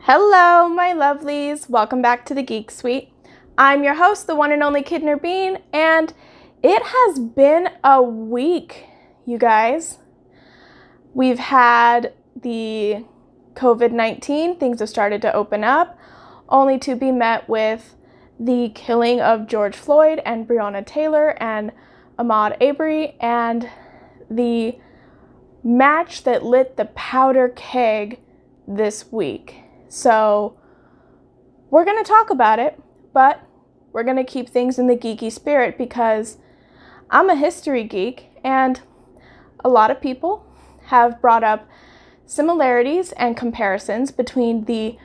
Hello, my lovelies. Welcome back to the Geek Suite. I'm your host, the one and only Kidner Bean, and it has been a week, you guys. We've had the COVID-19, things have started to open up, only to be met with the killing of George Floyd and Breonna Taylor and Ahmaud Arbery, and the match that lit the powder keg this week. So we're going to talk about it, but we're going to keep things in the geeky spirit because I'm a history geek, and a lot of people have brought up similarities and comparisons between the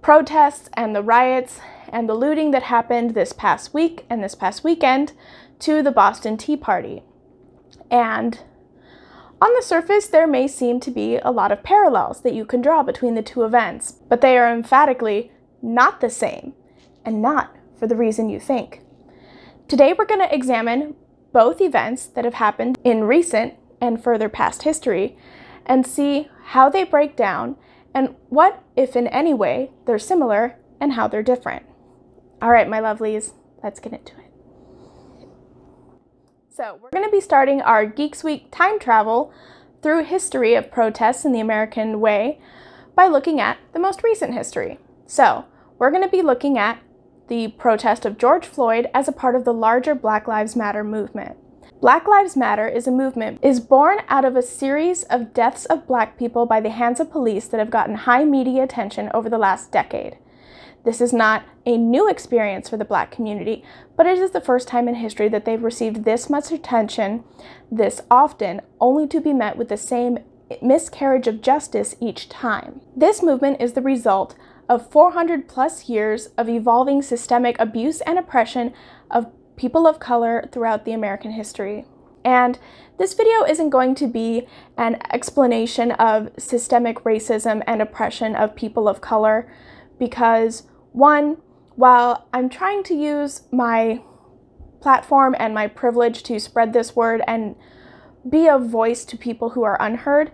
protests and the riots and the looting that happened this past week and this past weekend to the Boston Tea Party. And on the surface, there may seem to be a lot of parallels that you can draw between the two events, but they are emphatically not the same, and not for the reason you think. Today, we're going to examine both events that have happened in recent and further past history and see how they break down and what, if in any way, they're similar and how they're different. All right, my lovelies, let's get into it. So we're going to be starting our Geek Suite time travel through history of protests in the American way by looking at the most recent history. So we're going to be looking at the protest of George Floyd as a part of the larger Black Lives Matter movement. Black Lives Matter is a movement is born out of a series of deaths of Black people by the hands of police that have gotten high media attention over the last decade. This is not a new experience for the Black community, but it is the first time in history that they've received this much attention this often, only to be met with the same miscarriage of justice each time. This movement is the result of 400 plus years of evolving systemic abuse and oppression of people of color throughout the American history. And this video isn't going to be an explanation of systemic racism and oppression of people of color because, one, while I'm trying to use my platform and my privilege to spread this word and be a voice to people who are unheard,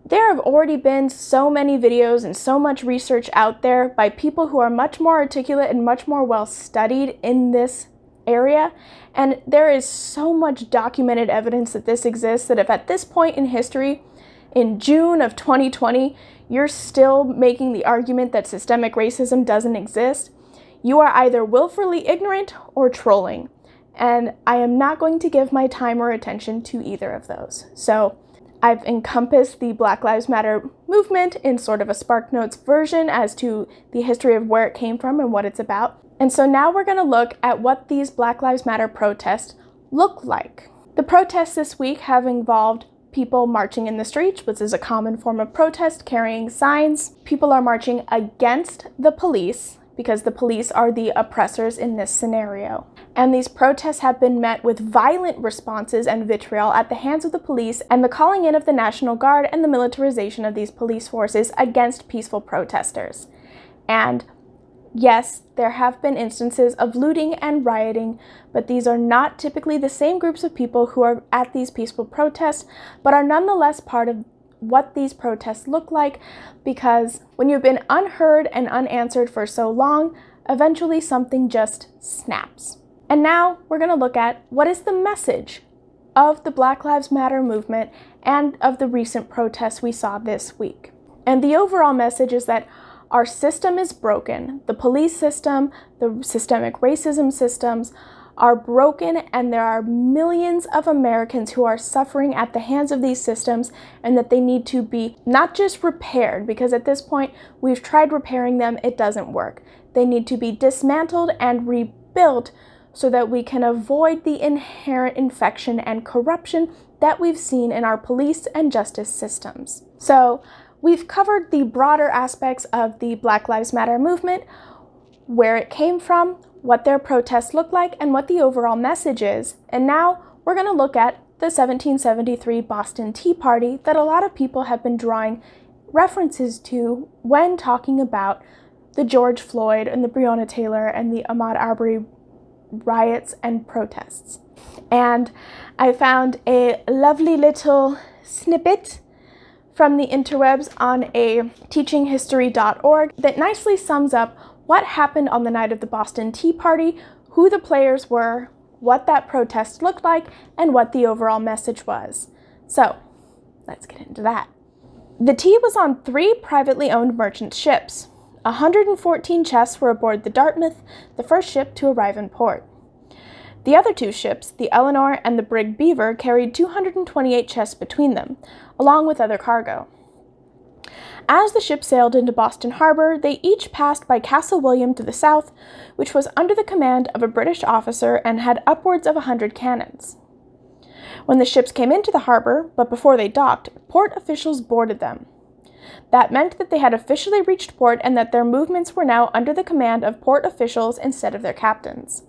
there have already been so many videos and so much research out there by people who are much more articulate and much more well studied in this area, and there is so much documented evidence that this exists that if at this point in history, in June of 2020, you're still making the argument that systemic racism doesn't exist, you are either willfully ignorant or trolling. And I am not going to give my time or attention to either of those. So I've encompassed the Black Lives Matter movement in sort of a SparkNotes version as to the history of where it came from and what it's about. And so now we're going to look at what these Black Lives Matter protests look like. The protests this week have involved people marching in the streets, which is a common form of protest, carrying signs. People are marching against the police because the police are the oppressors in this scenario. And these protests have been met with violent responses and vitriol at the hands of the police and the calling in of the National Guard and the militarization of these police forces against peaceful protesters. And yes, there have been instances of looting and rioting, but these are not typically the same groups of people who are at these peaceful protests, but are nonetheless part of what these protests look like, because when you've been unheard and unanswered for so long, eventually something just snaps. And now we're going to look at what is the message of the Black Lives Matter movement and of the recent protests we saw this week. And the overall message is that our system is broken. The police system, the systemic racism systems are broken, and there are millions of Americans who are suffering at the hands of these systems, and that they need to be not just repaired, because at this point we've tried repairing them, it doesn't work. They need to be dismantled and rebuilt so that we can avoid the inherent infection and corruption that we've seen in our police and justice systems. So we've covered the broader aspects of the Black Lives Matter movement, where it came from, what their protests look like, and what the overall message is. And now we're going to look at the 1773 Boston Tea Party that a lot of people have been drawing references to when talking about the George Floyd and the Breonna Taylor and the Ahmaud Arbery riots and protests. And I found a lovely little snippet from the interwebs on a teachinghistory.org that nicely sums up what happened on the night of the Boston Tea Party, who the players were, what that protest looked like, and what the overall message was. So, let's get into that. The tea was on 3 privately owned merchant ships. 114 chests were aboard the Dartmouth, the first ship to arrive in port. The other 2 ships, the Eleanor and the brig Beaver, carried 228 chests between them, along with other cargo. As the ship sailed into Boston Harbor, they each passed by Castle William to the south, which was under the command of a British officer and had upwards of 100 cannons. When the ships came into the harbor, but before they docked, port officials boarded them. That meant that they had officially reached port and that their movements were now under the command of port officials instead of their captains.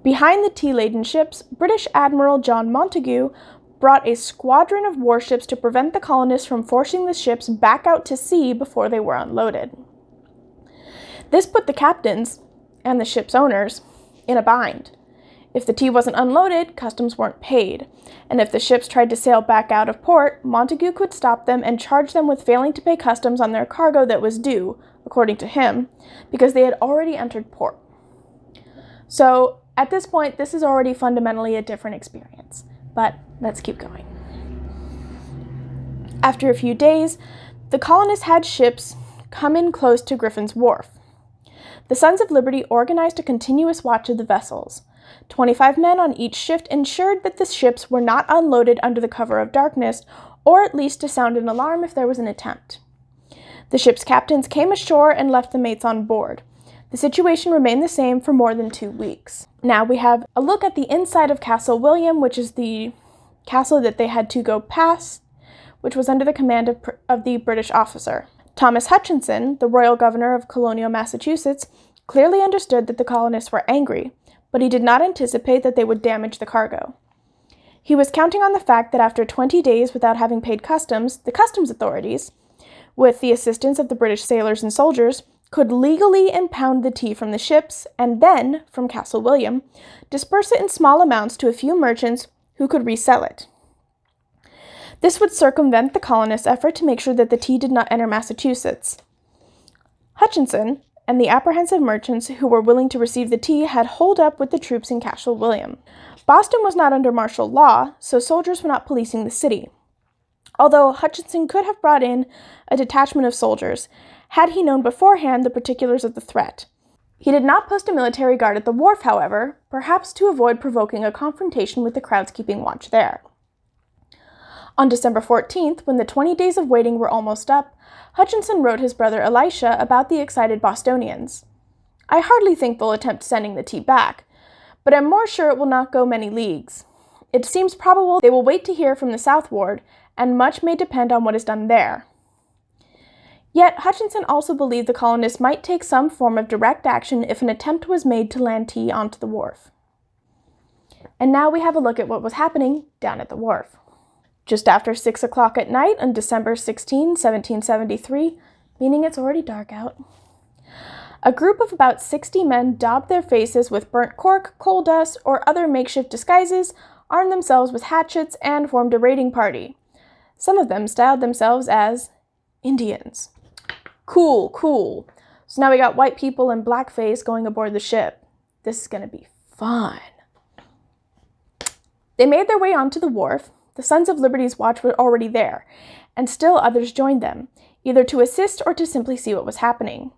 Behind the tea-laden ships, British Admiral John Montagu brought a squadron of warships to prevent the colonists from forcing the ships back out to sea before they were unloaded. This put the captains, and the ship's owners, in a bind. If the tea wasn't unloaded, customs weren't paid, and if the ships tried to sail back out of port, Montagu could stop them and charge them with failing to pay customs on their cargo that was due, according to him, because they had already entered port. So, at this point, this is already fundamentally a different experience, but let's keep going. After a few days, the colonists had ships come in close to Griffin's Wharf. The Sons of Liberty organized a continuous watch of the vessels. 25 men on each shift ensured that the ships were not unloaded under the cover of darkness, or at least to sound an alarm if there was an attempt. The ship's captains came ashore and left the mates on board. The situation remained the same for more than 2 weeks. Now we have a look at the inside of Castle William, which is the castle that they had to go past, which was under the command of the British officer. Thomas Hutchinson, the royal governor of colonial Massachusetts, clearly understood that the colonists were angry, but he did not anticipate that they would damage the cargo. He was counting on the fact that after 20 days without having paid customs, the customs authorities, with the assistance of the British sailors and soldiers, could legally impound the tea from the ships and then, from Castle William, disperse it in small amounts to a few merchants who could resell it. This would circumvent the colonists' effort to make sure that the tea did not enter Massachusetts. Hutchinson and the apprehensive merchants who were willing to receive the tea had holed up with the troops in Castle William. Boston was not under martial law, so soldiers were not policing the city. Although Hutchinson could have brought in a detachment of soldiers, had he known beforehand the particulars of the threat. He did not post a military guard at the wharf, however, perhaps to avoid provoking a confrontation with the crowds keeping watch there. On December 14th, when the 20 days of waiting were almost up, Hutchinson wrote his brother Elisha about the excited Bostonians. "I hardly think they'll attempt sending the tea back, but I'm more sure it will not go many leagues. It seems probable they will wait to hear from the southward, and much may depend on what is done there." Yet Hutchinson also believed the colonists might take some form of direct action if an attempt was made to land tea onto the wharf. And now we have a look at what was happening down at the wharf. Just after 6 o'clock at night on December 16, 1773, meaning it's already dark out, a group of about 60 men daubed their faces with burnt cork, coal dust, or other makeshift disguises, armed themselves with hatchets, and formed a raiding party. Some of them styled themselves as Indians. Cool. So now we got white people in blackface going aboard the ship. This is going to be fun. They made their way onto the wharf. The Sons of Liberty's watch were already there, and still others joined them, either to assist or to simply see what was happening.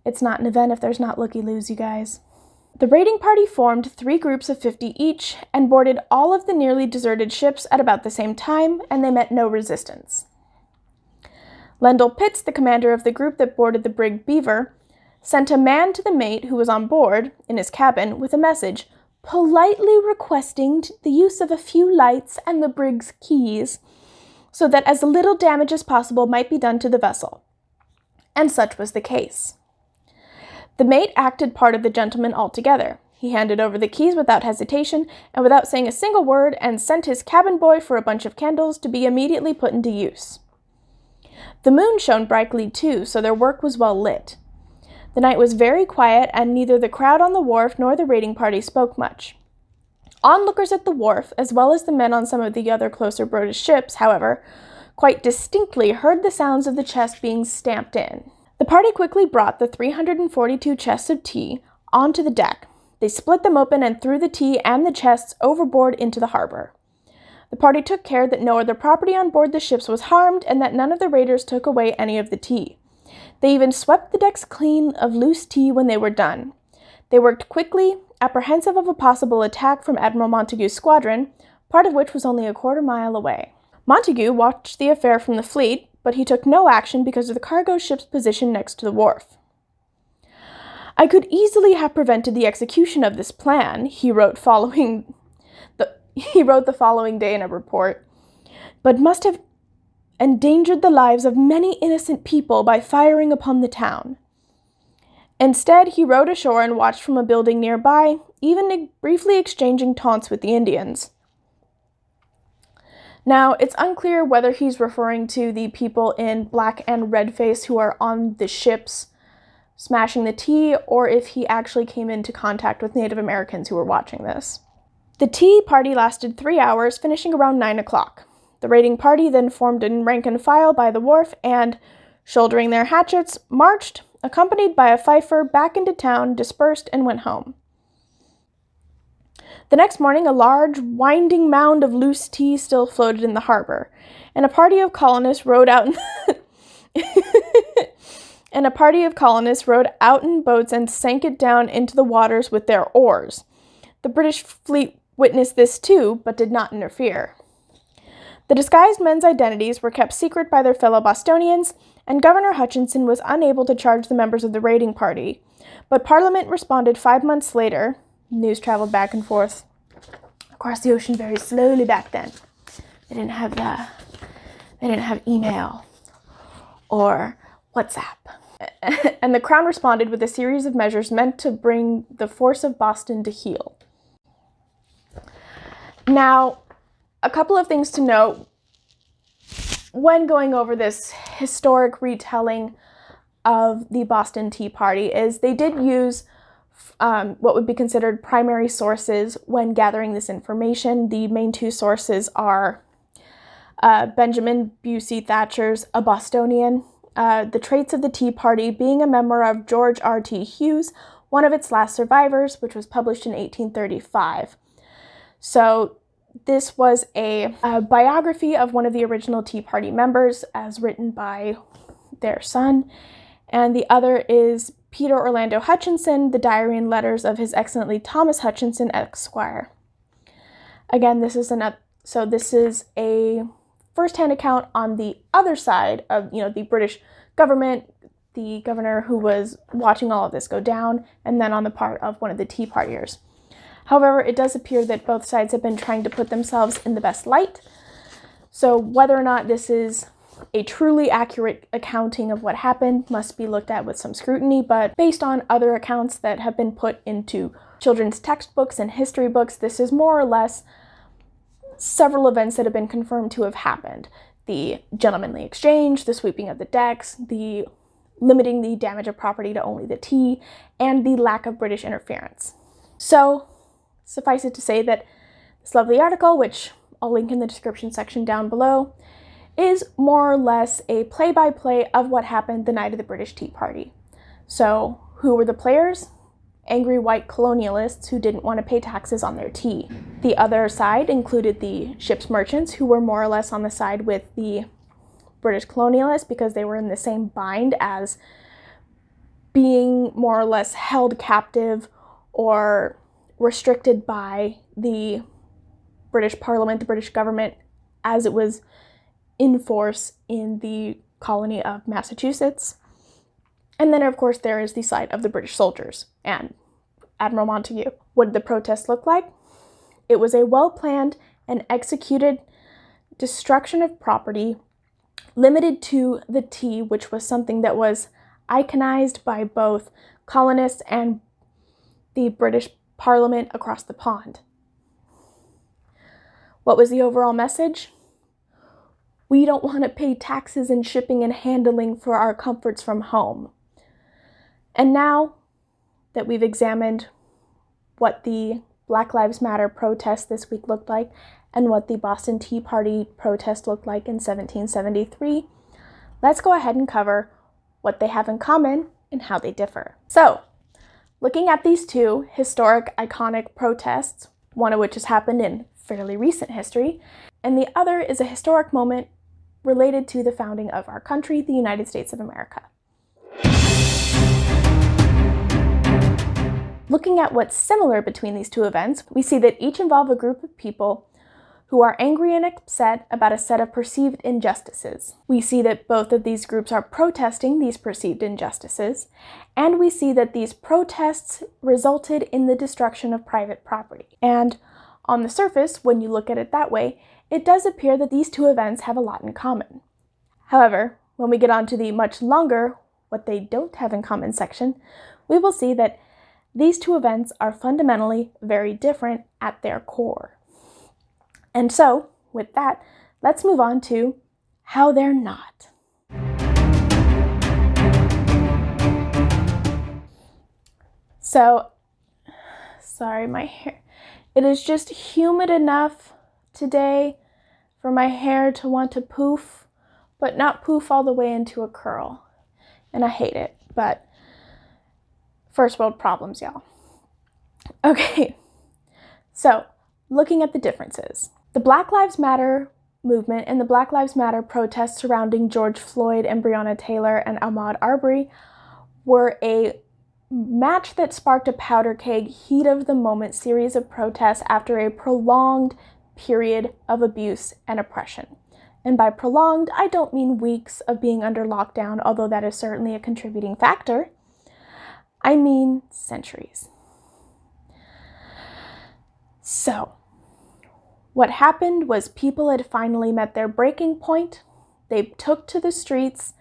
It's not an event if there's not looky-loos, you guys. The raiding party formed 3 groups of 50 each and boarded all of the nearly deserted ships at about the same time, and they met no resistance. Lendell Pitts, the commander of the group that boarded the brig Beaver, sent a man to the mate who was on board, in his cabin, with a message, politely requesting the use of a few lights and the brig's keys, so that as little damage as possible might be done to the vessel. And such was the case. The mate acted part of the gentleman altogether. He handed over the keys without hesitation and without saying a single word, and sent his cabin boy for a bunch of candles to be immediately put into use. The moon shone brightly too, so their work was well lit. The night was very quiet, and neither the crowd on the wharf nor the raiding party spoke much. Onlookers at the wharf, as well as the men on some of the other closer British ships, however, quite distinctly heard the sounds of the chest being stamped in. The party quickly brought the 342 chests of tea onto the deck. They split them open and threw the tea and the chests overboard into the harbor. The party took care that no other property on board the ships was harmed and that none of the raiders took away any of the tea. They even swept the decks clean of loose tea when they were done. They worked quickly, apprehensive of a possible attack from Admiral Montague's squadron, part of which was only a quarter mile away. Montague watched the affair from the fleet, but he took no action because of the cargo ship's position next to the wharf. "I could easily have prevented the execution of this plan," he wrote the following day in a report, "but must have endangered the lives of many innocent people by firing upon the town." Instead, he rowed ashore and watched from a building nearby, even briefly exchanging taunts with the Indians. Now, it's unclear whether he's referring to the people in black and red face who are on the ships smashing the tea, or if he actually came into contact with Native Americans who were watching this. The tea party lasted 3 hours, finishing around 9 o'clock. The raiding party then formed in rank and file by the wharf and, shouldering their hatchets, marched, accompanied by a fifer, back into town, dispersed, and went home. The next morning, a large, winding mound of loose tea still floated in the harbor, and a party of colonists rowed out in boats and sank it down into the waters with their oars. The British fleet witnessed this too, but did not interfere. The disguised men's identities were kept secret by their fellow Bostonians, and Governor Hutchinson was unable to charge the members of the raiding party. But Parliament responded 5 months later. News traveled back and forth across the ocean very slowly back then. They didn't have email or WhatsApp. And the Crown responded with a series of measures meant to bring the force of Boston to heel. Now, a couple of things to note when going over this historic retelling of the Boston Tea Party is they did use what would be considered primary sources when gathering this information. The main two sources are Benjamin Busey Thatcher's A Bostonian, The Traits of the Tea Party, being a memoir of George R.T. Hughes, one of its last survivors, which was published in 1835. So this was a biography of one of the original Tea Party members, as written by their son, and the other is Peter Orlando Hutchinson, the diary and letters of His Excellency Thomas Hutchinson, Esquire. Again, this is a first-hand account on the other side of, the British government, the governor who was watching all of this go down, and then on the part of one of the Tea Partiers. However, it does appear that both sides have been trying to put themselves in the best light. So whether or not this is a truly accurate accounting of what happened must be looked at with some scrutiny, but based on other accounts that have been put into children's textbooks and history books, this is more or less several events that have been confirmed to have happened. The gentlemanly exchange, the sweeping of the decks, the limiting the damage of property to only the tea, and the lack of British interference. So, suffice it to say that this lovely article, which I'll link in the description section down below, is more or less a play-by-play of what happened the night of the British Tea Party. So, who were the players? Angry white colonialists who didn't want to pay taxes on their tea. The other side included the ship's merchants, who were more or less on the side with the British colonialists because they were in the same bind as being more or less held captive or restricted by the British Parliament, the British government, as it was in force in the colony of Massachusetts. And then, of course, there is the side of the British soldiers and Admiral Montague. What did the protest look like? It was a well-planned and executed destruction of property limited to the tea, which was something that was iconized by both colonists and the British Parliament across the pond. What was the overall message? We don't want to pay taxes and shipping and handling for our comforts from home. And now that we've examined what the Black Lives Matter protest this week looked like, and what the Boston Tea Party protest looked like in 1773, let's go ahead and cover what they have in common and how they differ. So, looking at these two historic, iconic protests, one of which has happened in fairly recent history, and the other is a historic moment related to the founding of our country, the United States of America. Looking at what's similar between these two events, we see that each involve a group of people who are angry and upset about a set of perceived injustices. We see that both of these groups are protesting these perceived injustices, and we see that these protests resulted in the destruction of private property. And on the surface, when you look at it that way, it does appear that these two events have a lot in common. However, when we get on to the much longer, what they don't have in common section, we will see that these two events are fundamentally very different at their core. And so, with that, let's move on to how they're not. So, sorry, my hair. It is just humid enough today for my hair to want to poof, but not poof all the way into a curl. And I hate it, but first world problems, y'all. Okay, so looking at the differences. The Black Lives Matter movement and the Black Lives Matter protests surrounding George Floyd and Breonna Taylor and Ahmaud Arbery were a match that sparked a powder keg, heat of the moment series of protests after a prolonged period of abuse and oppression. And by prolonged, I don't mean weeks of being under lockdown, although that is certainly a contributing factor. I mean centuries. So, what happened was people had finally met their breaking point. They took to the streets.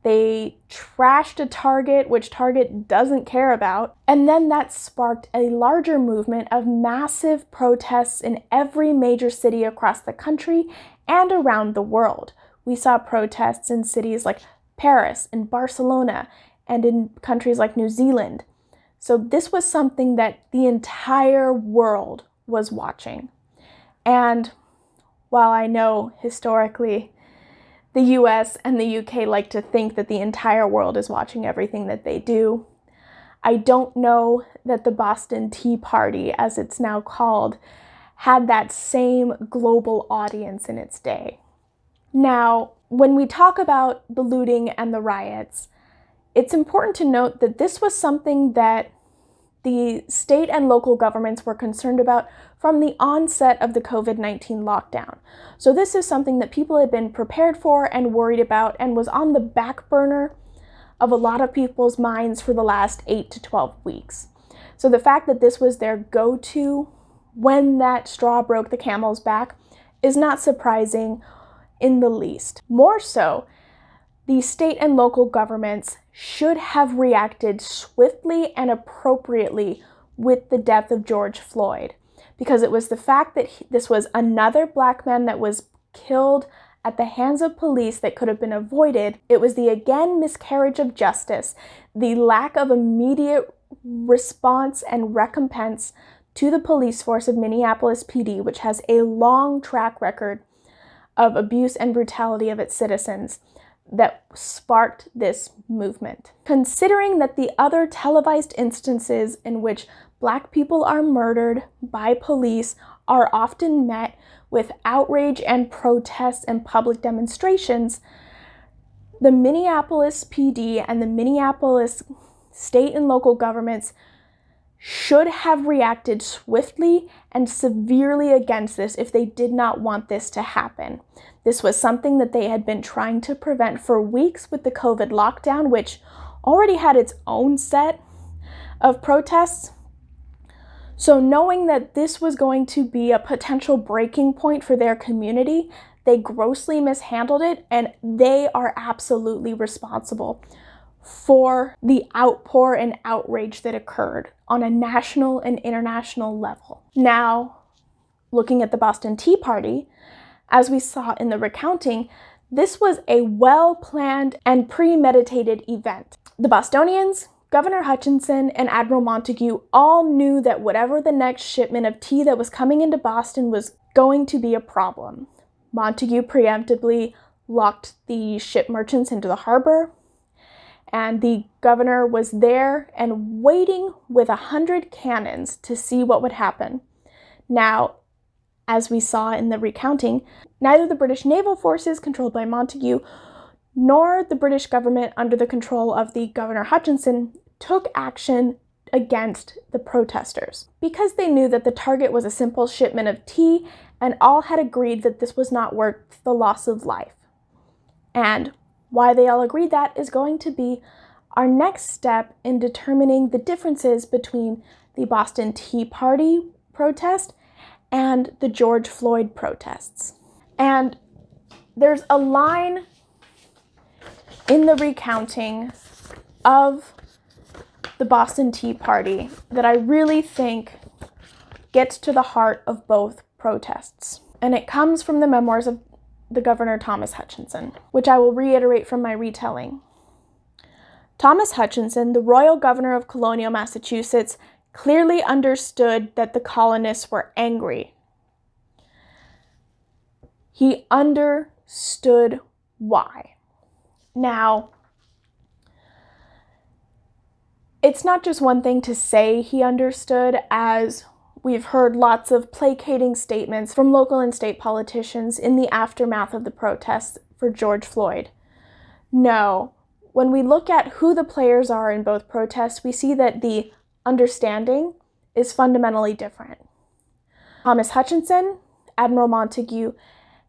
They trashed a Target, which Target doesn't care about. And then that sparked a larger movement of massive protests in every major city across the country and around the world. We saw protests in cities like Paris and Barcelona and in countries like New Zealand. So this was something that the entire world was watching. And while I know historically the US and the UK like to think that the entire world is watching everything that they do, I don't know that the Boston Tea Party, as it's now called, had that same global audience in its day. Now, when we talk about the looting and the riots, it's important to note that this was something that the state and local governments were concerned about from the onset of the COVID-19 lockdown. So this is something that people had been prepared for and worried about and was on the back burner of a lot of people's minds for the last 8 to 12 weeks. So the fact that this was their go-to when that straw broke the camel's back is not surprising in the least. More so, the state and local governments should have reacted swiftly and appropriately with the death of George Floyd, because it was the fact that this was another Black man that was killed at the hands of police that could have been avoided. It was the, again, miscarriage of justice, the lack of immediate response and recompense to the police force of Minneapolis PD, which has a long track record of abuse and brutality of its citizens, that sparked this movement. Considering that the other televised instances in which Black people are murdered by police are often met with outrage and protests and public demonstrations, the Minneapolis PD and the Minneapolis state and local governments should have reacted swiftly and severely against this if they did not want this to happen. This was something that they had been trying to prevent for weeks with the COVID lockdown, which already had its own set of protests. So knowing that this was going to be a potential breaking point for their community, they grossly mishandled it, and they are absolutely responsible for the outpour and outrage that occurred on a national and international level. Now, looking at the Boston Tea Party, as we saw in the recounting, this was a well-planned and premeditated event. The Bostonians Governor Hutchinson and Admiral Montague all knew that whatever the next shipment of tea that was coming into Boston was going to be a problem. Montague preemptively locked the ship merchants into the harbor, and the governor was there and waiting with 100 cannons to see what would happen. Now, as we saw in the recounting, neither the British naval forces controlled by Montague nor the British government under the control of the Governor Hutchinson took action against the protesters because they knew that the target was a simple shipment of tea and all had agreed that this was not worth the loss of life. And why they all agreed that is going to be our next step in determining the differences between the Boston Tea Party protest and the George Floyd protests. And there's a line in the recounting of the Boston Tea Party that I really think gets to the heart of both protests. And it comes from the memoirs of the Governor Thomas Hutchinson, which I will reiterate from my retelling. Thomas Hutchinson, the royal governor of colonial Massachusetts, clearly understood that the colonists were angry. He understood why. Now, it's not just one thing to say he understood, as we've heard lots of placating statements from local and state politicians in the aftermath of the protests for George Floyd. No, when we look at who the players are in both protests, we see that the understanding is fundamentally different. Thomas Hutchinson, Admiral Montague,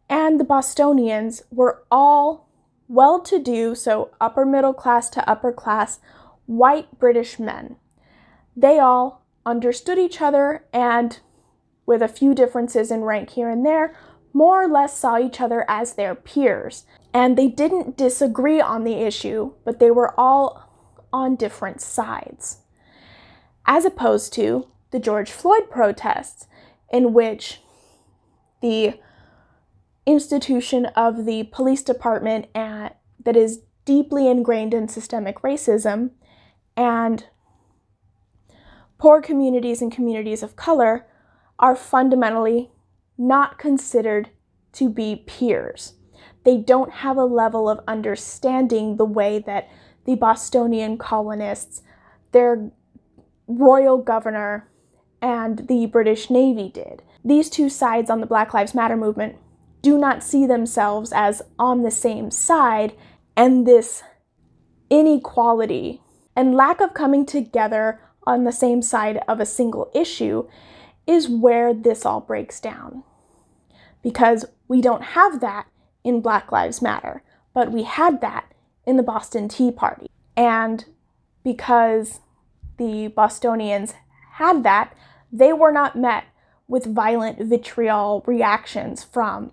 and the Bostonians were all well-to-do, so upper middle class to upper class, white British men. They all understood each other and, with a few differences in rank here and there, more or less saw each other as their peers. And they didn't disagree on the issue, but they were all on different sides. As opposed to the George Floyd protests, in which the institution of the police department that is deeply ingrained in systemic racism and poor communities and communities of color are fundamentally not considered to be peers. They don't have a level of understanding the way that the Bostonian colonists, their royal governor, and the British Navy did. These two sides on the Black Lives Matter movement do not see themselves as on the same side, and this inequality and lack of coming together on the same side of a single issue is where this all breaks down. Because we don't have that in Black Lives Matter, but we had that in the Boston Tea Party. And because the Bostonians had that, they were not met with violent vitriol reactions from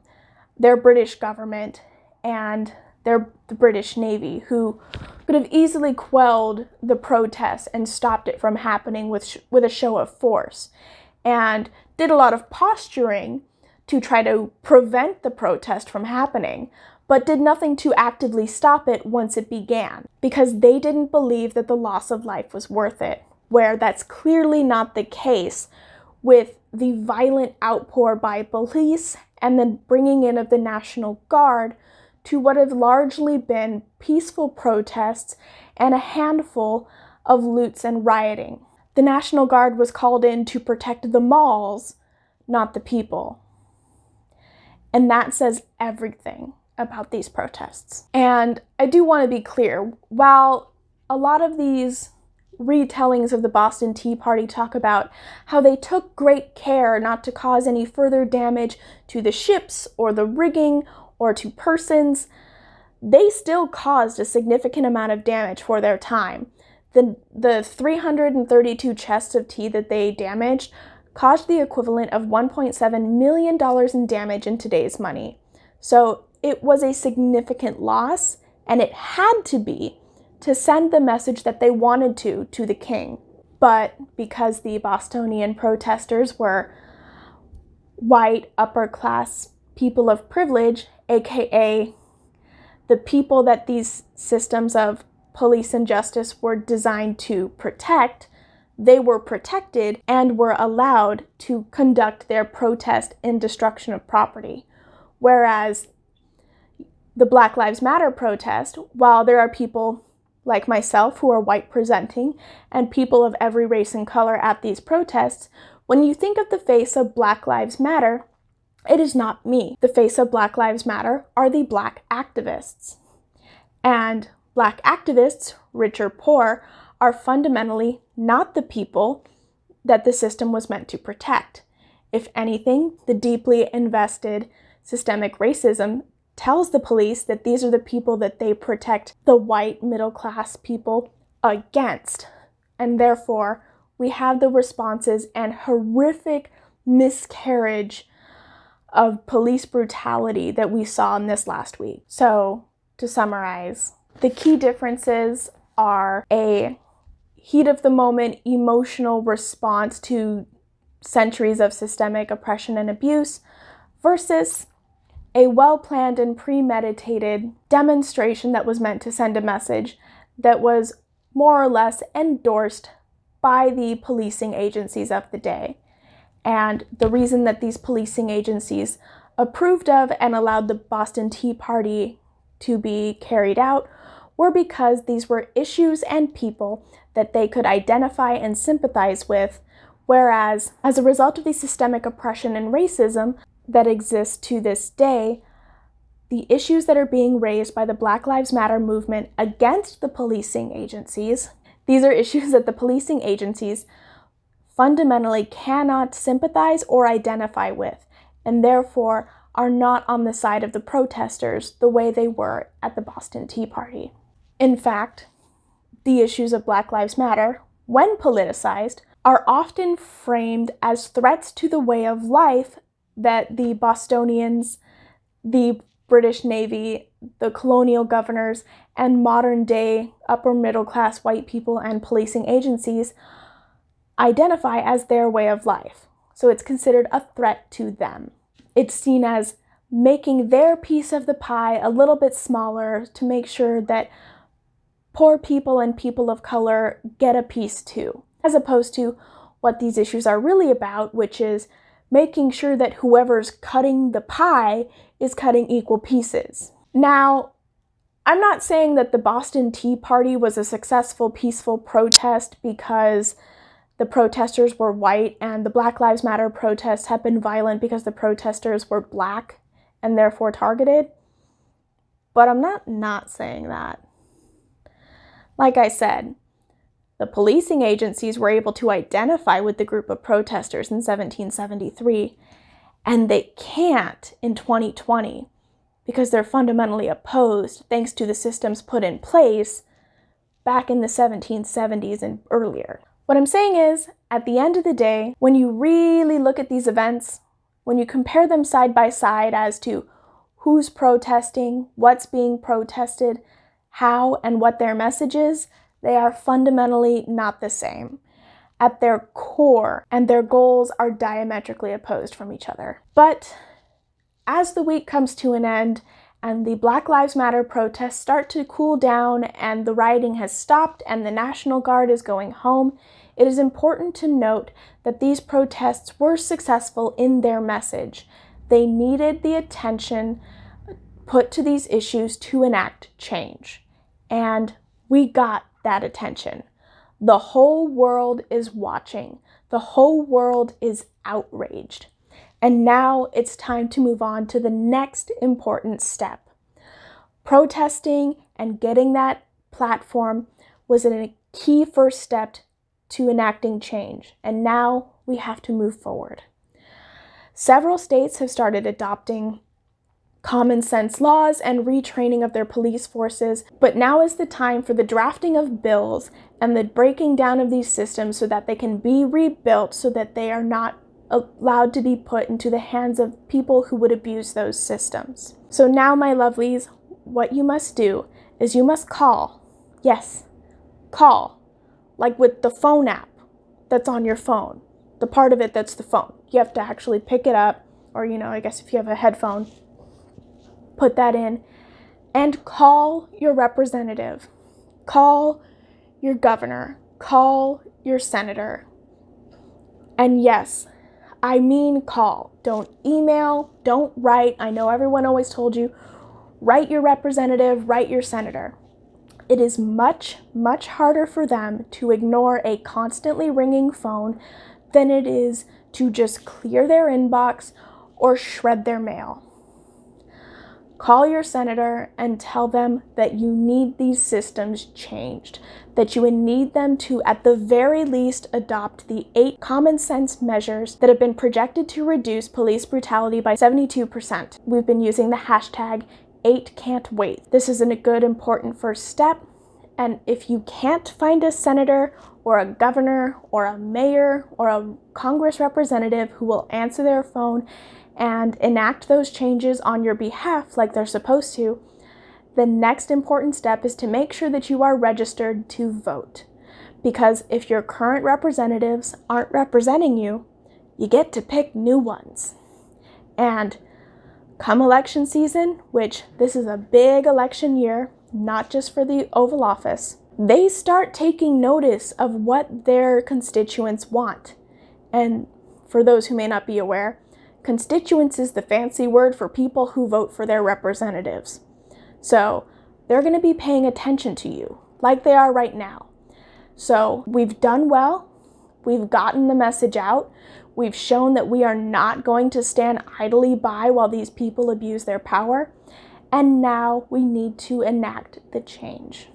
their British government and the British Navy, who could have easily quelled the protests and stopped it from happening with a show of force, and did a lot of posturing to try to prevent the protest from happening, but did nothing to actively stop it once it began, because they didn't believe that the loss of life was worth it, where that's clearly not the case with the violent outpour by police and then bringing in of the National Guard to what have largely been peaceful protests and a handful of loots and rioting. The National Guard was called in to protect the malls, not the people. And that says everything about these protests. And I do want to be clear, while a lot of these retellings of the Boston Tea Party talk about how they took great care not to cause any further damage to the ships or the rigging or to persons, they still caused a significant amount of damage for their time. The 332 chests of tea that they damaged caused the equivalent of $1.7 million in damage in today's money. So it was a significant loss, and it had to be to send the message that they wanted to the king. But because the Bostonian protesters were white, upper class people of privilege, aka the people that these systems of police and justice were designed to protect, they were protected and were allowed to conduct their protest in destruction of property. Whereas the Black Lives Matter protest, while there are people like myself who are white presenting and people of every race and color at these protests, when you think of the face of Black Lives Matter, it is not me. The face of Black Lives Matter are the Black activists. And Black activists, rich or poor, are fundamentally not the people that the system was meant to protect. If anything, the deeply invested systemic racism tells the police that these are the people that they protect the white middle-class people against. And therefore, we have the responses and horrific miscarriage of police brutality that we saw in this last week. So, to summarize, the key differences are a heat of the moment emotional response to centuries of systemic oppression and abuse versus a well-planned and premeditated demonstration that was meant to send a message that was more or less endorsed by the policing agencies of the day. And the reason that these policing agencies approved of and allowed the Boston Tea Party to be carried out were because these were issues and people that they could identify and sympathize with, whereas as a result of the systemic oppression and racism that exists to this day, the issues that are being raised by the Black Lives Matter movement against the policing agencies, these are issues that the policing agencies fundamentally cannot sympathize or identify with, and therefore are not on the side of the protesters the way they were at the Boston Tea Party. In fact, the issues of Black Lives Matter, when politicized, are often framed as threats to the way of life that the Bostonians, the British Navy, the colonial governors, and modern-day upper-middle-class white people and policing agencies identify as their way of life. So it's considered a threat to them. It's seen as making their piece of the pie a little bit smaller to make sure that poor people and people of color get a piece too, as opposed to what these issues are really about, which is making sure that whoever's cutting the pie is cutting equal pieces. Now, I'm not saying that the Boston Tea Party was a successful, peaceful protest because the protesters were white, and the Black Lives Matter protests have been violent because the protesters were black and therefore targeted. But I'm not saying that. Like I said, the policing agencies were able to identify with the group of protesters in 1773, and they can't in 2020 because they're fundamentally opposed thanks to the systems put in place back in the 1770s and earlier. What I'm saying is, at the end of the day, when you really look at these events, when you compare them side by side as to who's protesting, what's being protested, how and what their message is, they are fundamentally not the same at their core, and their goals are diametrically opposed from each other. But as the week comes to an end and the Black Lives Matter protests start to cool down and the rioting has stopped and the National Guard is going home, it is important to note that these protests were successful in their message. They needed the attention put to these issues to enact change. And we got that attention. The whole world is watching. The whole world is outraged. And now it's time to move on to the next important step. Protesting and getting that platform was a key first step to enacting change. And now we have to move forward. Several states have started adopting common sense laws and retraining of their police forces, but now is the time for the drafting of bills and the breaking down of these systems so that they can be rebuilt so that they are not allowed to be put into the hands of people who would abuse those systems. So now, my lovelies, what you must do is you must call. Yes, call. Like with the phone app that's on your phone. The part of it that's the phone. You have to actually pick it up, or, I guess if you have a headphone, put that in and call your representative. Call your governor. Call your senator. And yes, I mean call. Don't email, don't write. I know everyone always told you, write your representative, write your senator. It is much, much harder for them to ignore a constantly ringing phone than it is to just clear their inbox or shred their mail. Call your senator and tell them that you need these systems changed, that you would need them to, at the very least, adopt the 8 common sense measures that have been projected to reduce police brutality by 72%. We've been using the hashtag 8can'twait. This is a good, important first step. And if you can't find a senator or a governor or a mayor or a Congress representative who will answer their phone and enact those changes on your behalf like they're supposed to, the next important step is to make sure that you are registered to vote. Because if your current representatives aren't representing you, you get to pick new ones. And come election season, which this is a big election year, not just for the Oval Office, they start taking notice of what their constituents want. And for those who may not be aware, constituents is the fancy word for people who vote for their representatives. So they're going to be paying attention to you, like they are right now. So we've done well. We've gotten the message out. We've shown that we are not going to stand idly by while these people abuse their power. And now we need to enact the change.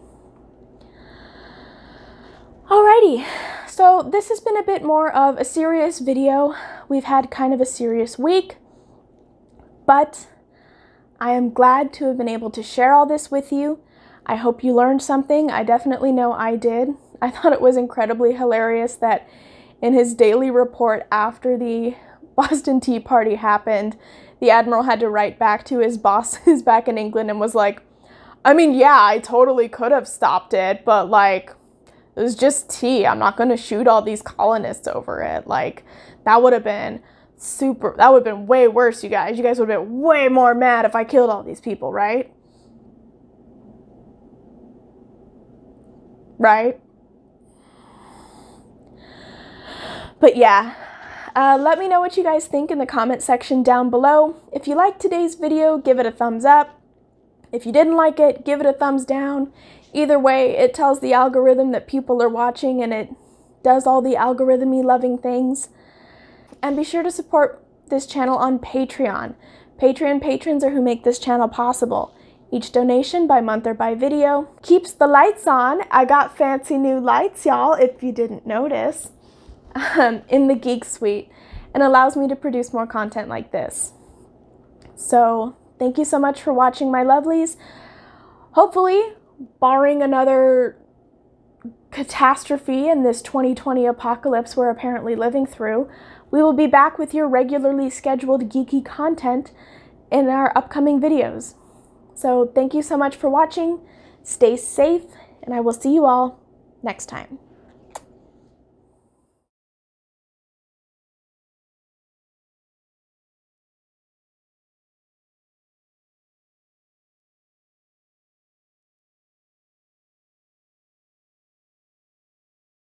Alrighty, so this has been a bit more of a serious video. We've had kind of a serious week, but I am glad to have been able to share all this with you. I hope you learned something. I definitely know I did. I thought it was incredibly hilarious that in his daily report after the Boston Tea Party happened, the Admiral had to write back to his bosses back in England and was like, I mean, yeah, I totally could have stopped it, but like, it was just tea. I'm not going to shoot all these colonists over it. Like, that would have been way worse, you guys. You guys would have been way more mad if I killed all these people, right? Right? But yeah, let me know what you guys think in the comment section down below. If you liked today's video, give it a thumbs up. If you didn't like it, give it a thumbs down. Either way, it tells the algorithm that people are watching and it does all the algorithm-y loving things. And be sure to support this channel on Patreon. Patreon patrons are who make this channel possible. Each donation, by month or by video, keeps the lights on. I got fancy new lights, y'all, if you didn't notice, in the Geek Suite, and allows me to produce more content like this. So, thank you so much for watching, my lovelies. Hopefully, barring another catastrophe in this 2020 apocalypse we're apparently living through, we will be back with your regularly scheduled geeky content in our upcoming videos. So thank you so much for watching, stay safe, and I will see you all next time.